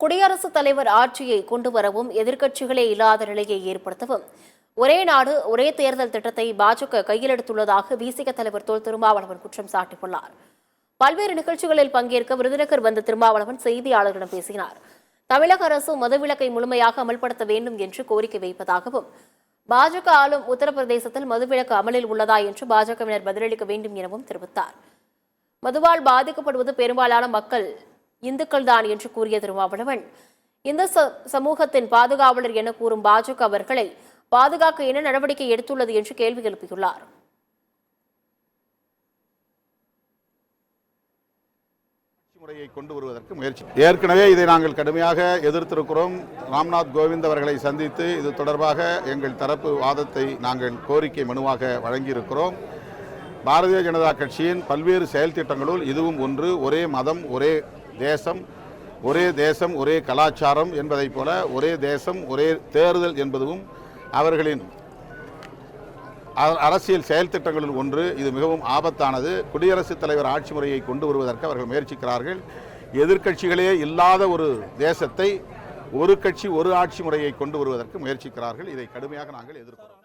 குடியரசுத் தலைவர் ஆட்சியை கொண்டுவரவும் எதிர்க்கட்சிகளே இல்லாத நிலையை ஏற்படுத்தவும் ஒரே நாடு ஒரே தேர்தல் திட்டத்தை பாஜக கையில் எடுத்துள்ளதாக விசிக தலைவர் தொல் திருமாவளவன் குற்றம் சாட்டியுள்ளார். பல்வேறு நிகழ்ச்சிகளில் பங்கேற்க விருதுநகர் வந்த திருமாவளவன் செய்தியாளர்களிடம் பேசினார். தமிழக அரசு மதுவிலக்கை முழுமையாக அமல்படுத்த வேண்டும் என்று கோரிக்கை வைப்பதாகவும், பாஜக ஆளும் உத்தரப்பிரதேசத்தில் மதுவிலக்கு அமலில் உள்ளதா என்று பாஜகவினர் பதிலளிக்க வேண்டும் எனவும் தெரிவித்தார். மதுவால் பாதிக்கப்படுவது பெரும்பாலான மக்கள் இந்துக்கள்தான் என்று கூறிய திருமாவளவன், இந்த சமூகத்தின் பாதுகாவலர் என கூறும் பாஜக அவர்களை பாதுகாக்க என்ன நடவடிக்கை எடுத்துள்ளது என்று கேள்வி எழுப்பியுள்ளார். முறையை கொண்டு வருவதற்கு முயற்சி ஏற்கனவே இதை நாங்கள் கடுமையாக எதிர்த்திருக்கிறோம். ராம்நாத் கோவிந்த் அவர்களை சந்தித்து இது தொடர்பாக எங்கள் தரப்பு வாதத்தை நாங்கள் கோரிக்கை மனுவாக வழங்கியிருக்கிறோம். பாரதிய ஜனதா கட்சியின் பல்வேறு செயல் திட்டங்களுள் இதுவும் ஒன்று. ஒரே மதம் ஒரே தேசம் ஒரே கலாச்சாரம் என்பதைப் போல ஒரே தேசம் ஒரே தேர்தல் என்பதும் அவர்களின் அரசியல் செயல் திட்டங்களில் ஒன்று. இது மிகவும் ஆபத்தானது. குடியரசுத் தலைவர் ஆட்சி முறையை கொண்டு வருவதற்கு அவர்கள் முயற்சிக்கிறார்கள். எதிர்க்கட்சிகளே இல்லாத ஒரு தேசத்தை ஒரு கட்சி ஒரு ஆட்சி முறையை கொண்டு வருவதற்கு முயற்சிக்கிறார்கள். இதை கடுமையாக நாங்கள் எதிர்க்கிறோம்.